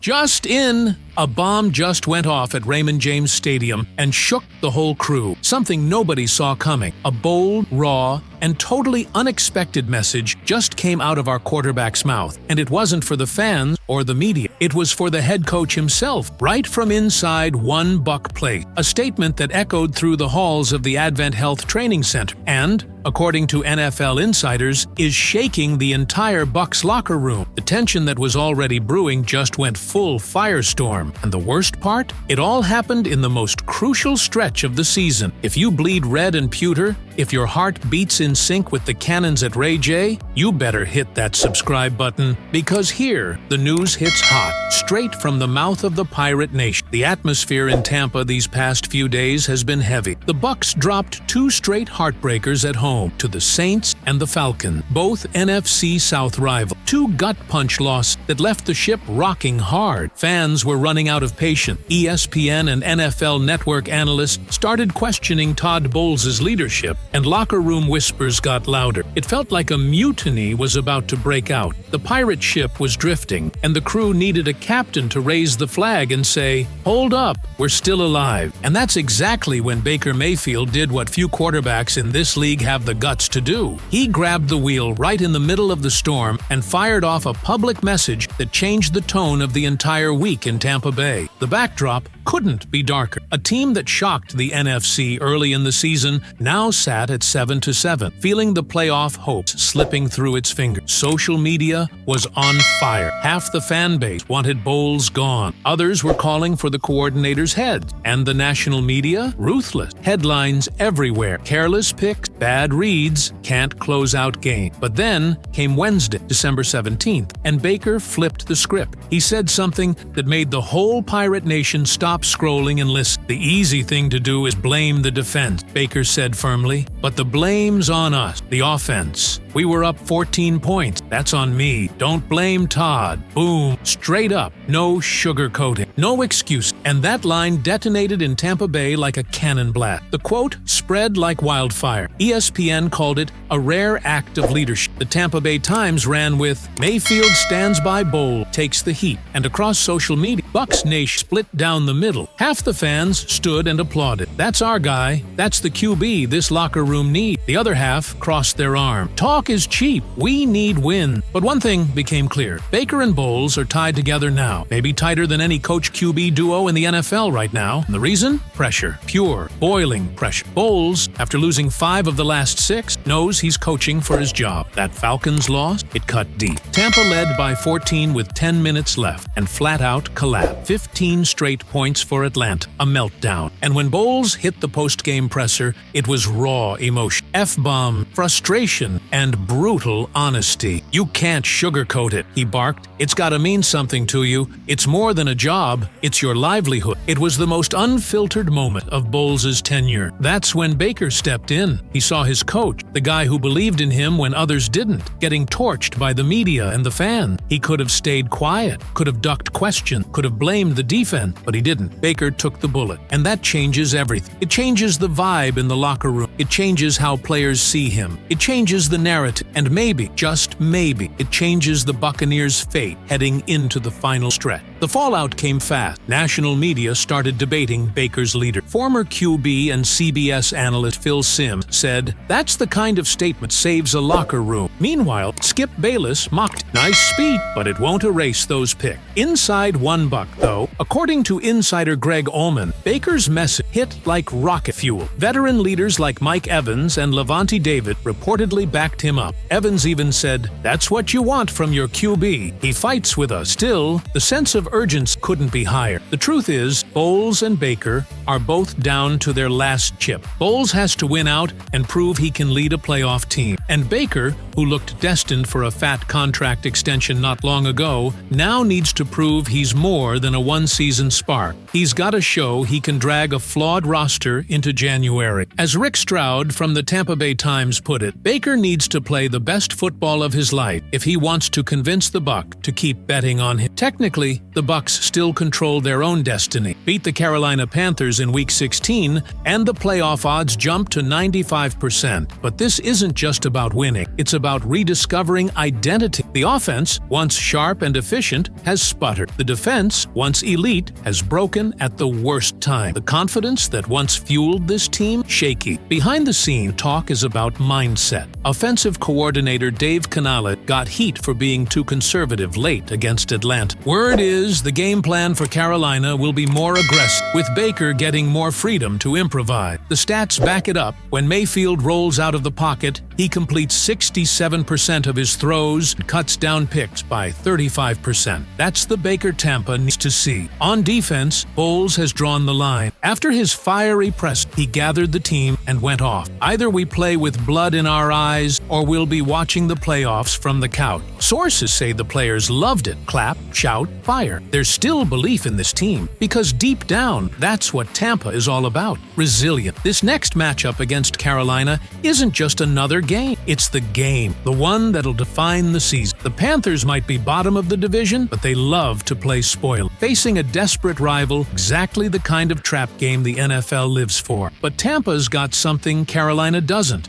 Just in! A bomb just went off at Raymond James Stadium and shook the whole crew. Something nobody saw coming. A bold, raw, and totally unexpected message just came out of our quarterback's mouth. And it wasn't for the fans or the media. It was for the head coach himself, right from inside one Buc place. A statement that echoed through the halls of the Advent Health Training Center and, according to NFL insiders, is shaking the entire Bucs locker room. The tension that was already brewing just went full firestorm. And the worst part? It all happened in the most crucial stretch of the season. If you bleed red and pewter, if your heart beats in sync with the cannons at Ray J, you better hit that subscribe button, because here, the news hits hot, straight from the mouth of the Pirate Nation. The atmosphere in Tampa these past few days has been heavy. The Bucs dropped 2 straight heartbreakers at home to the Saints and the Falcons, both NFC South rivals. 2 gut-punch losses that left the ship rocking hard. Fans were running out of patience. ESPN and NFL Network analysts started questioning Todd Bowles' leadership, and locker room whispers got louder. It felt like a mutiny was about to break out. The pirate ship was drifting, and the crew needed a captain to raise the flag and say, "Hold up, we're still alive." And that's exactly when Baker Mayfield did what few quarterbacks in this league have the guts to do. He grabbed the wheel right in the middle of the storm and fired off a public message that changed the tone of the entire week in Tampa Bay. The backdrop couldn't be darker. A team that shocked the NFC early in the season now sat at 7-7, feeling the playoff hopes slipping through its fingers. Social media was on fire. Half the fan base wanted Bowles gone. Others were calling for the coordinator's head. And the national media? Ruthless. Headlines everywhere. Careless picks, bad reads, can't close out game. But then came Wednesday, December 17th, and Baker flipped the script. He said something that made the whole Pirate Nation stop scrolling and listen. "The easy thing to do is blame the defense," Baker said firmly. "But the blame's on us, the offense. We were up 14 points. That's on me. Don't blame Todd." Boom. Straight up. No sugarcoating. No excuse. And that line detonated in Tampa Bay like a cannon blast. The quote spread like wildfire. ESPN called it a rare act of leadership. The Tampa Bay Times ran with, "Mayfield stands by Bowles, takes the heat." And across social media, Bucs Nation split down the middle. Half the fans stood and applauded. "That's our guy. That's the QB this locker room needs." The other half crossed their arm. Talk is cheap. We need win. But one thing became clear. Baker and Bowles are tied together now. Maybe tighter than any coach-QB duo in the NFL right now. And the reason? Pressure. Pure, boiling pressure. Bowles, after losing 5 of the last 6, knows he's coaching for his job. That Falcons loss, it cut deep. Tampa led by 14 with 10 minutes left and flat-out collapsed. 15 straight points for Atlanta. A meltdown. And when Bowles hit the post-game presser, it was raw emotion. F-bomb, frustration, and brutal honesty. "You can't sugarcoat it," he barked. "It's gotta mean something to you. It's more than a job. It's your livelihood." It was the most unfiltered moment of Bowles' tenure. That's when Baker stepped in. He saw his coach, the guy who believed in him when others didn't, getting torched by the media and the fans. He could have stayed quiet, could have ducked questions, could have blamed the defense, but he didn't. Baker took the bullet. And that changes everything. It changes the vibe in the locker room. It changes how players see him. It changes the narrative. And maybe, just maybe, it changes the Buccaneers' fate heading into the final stretch. The fallout came fast. National media started debating Baker's leader. Former QB and CBS analyst Phil Simms said, "That's the kind of statement saves a locker room." Meanwhile, Skip Bayless mocked, "Nice speech, but it won't erase those picks." Inside one Buc, though, according to insider Greg Ullman, Baker's message hit like rocket fuel. Veteran leaders like Mike Evans and Levante David reportedly backed him up. Evans even said, "That's what you want from your QB. He fights with us." Still, the sense of urgency couldn't be higher. The truth is, Bowles and Baker are both down to their last chip. Bowles has to win out and prove he can lead a playoff team. And Baker, who looked destined for a fat contract extension not long ago, now needs to prove he's more than a one-season spark. He's got to show he can drag a flawed roster into January. As Rick Stroud from the Tampa Bay Times put it, Baker needs to play the best football of his life if he wants to convince the Bucs to keep betting on him. Technically, the Bucs still control their own destiny. Beat the Carolina Panthers in Week 16, and the playoff odds jump to 95%. But this isn't just a about winning. It's about rediscovering identity. The offense, once sharp and efficient, has sputtered. The defense, once elite, has broken at the worst time. The confidence that once fueled this team, shaky. Behind the scene, talk is about mindset. Offensive coordinator Dave Canale got heat for being too conservative late against Atlanta. Word is the game plan for Carolina will be more aggressive, with Baker getting more freedom to improvise. The stats back it up. When Mayfield rolls out of the pocket, he completes 67% of his throws and cuts down picks by 35%. That's the Baker Tampa needs to see. On defense, Bowles has drawn the line. After his fiery press, he gathered the team and went off. Either we play with blood in our eyes, or we'll be watching the playoffs from the couch. Sources say the players loved it. Clap, shout, fire. There's still belief in this team, because deep down, that's what Tampa is all about. Resilient. This next matchup against Carolina isn't just another game. It's the game, the one that'll define the season. The Panthers might be bottom of the division, but they love to play spoiler. Facing a desperate rival, exactly the kind of trap game the NFL lives for. But Tampa's got something Carolina doesn't.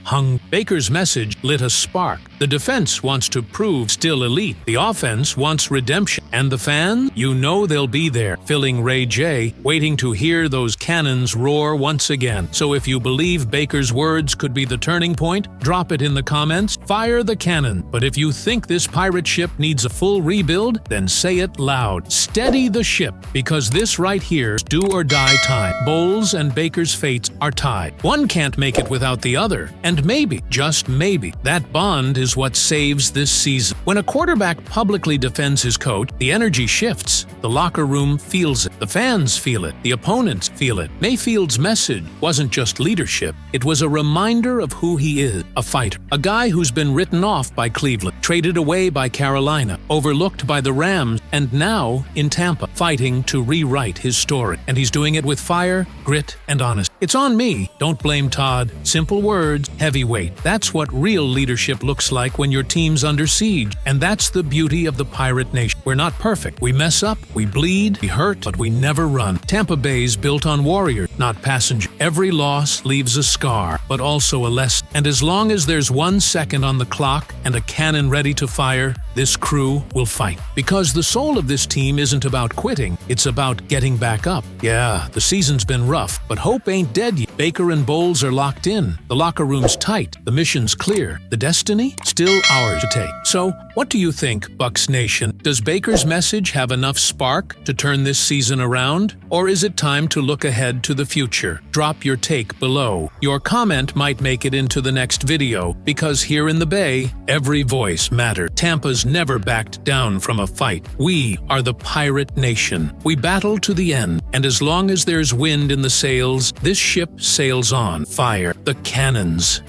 Baker's message lit a spark. The defense wants to prove still elite. The offense wants redemption. And the fans, you know they'll be there, filling Ray J, waiting to hear those cannons roar once again. So if you believe Baker's words could be the turning point, drop it in the comments. Fire the cannon. But if you think this pirate ship needs a full rebuild, then say it loud. Steady the ship, because this right here is do or die time. Bowles and Baker's fates are tied. One can't make it without the other. And maybe, just maybe, that bond is what saves this season. When a quarterback publicly defends his coach, the energy shifts. The locker room feels it. The fans feel it. The opponents feel it. Mayfield's message wasn't just leadership. It was a reminder of who he is, a fighter. A guy who's been written off by Cleveland, traded away by Carolina, overlooked by the Rams, and now in Tampa, fighting to rewrite his story. And he's doing it with fire, grit, and honesty. It's on me. Don't blame Todd. Simple words, heavy weight. That's what real leadership looks like when your team's under siege. And that's the beauty of the Pirate Nation. We're not perfect. We mess up, we bleed, we hurt, but we never run. Tampa Bay's built on warriors, not passengers. Every loss leaves a scar, but also a lesson. And as long as there's 1 second on the clock and a cannon ready to fire, this crew will fight. Because the soul of this team isn't about quitting, it's about getting back up. Yeah, the season's been rough, but hope ain't dead yet. Baker and Bowles are locked in. The locker room's tight. The mission's clear. The destiny? Still ours to take. So, what do you think, Bucs Nation? Does Baker's message have enough spark to turn this season around? Or is it time to look ahead to the future? Drop your take below. Your comment might make it into the next video, because here in the Bay, every voice matters. Tampa's never backed down from a fight. We are the Pirate Nation. We battle to the end, and as long as there's wind in the sails, this ship sails on. Fire the cannons.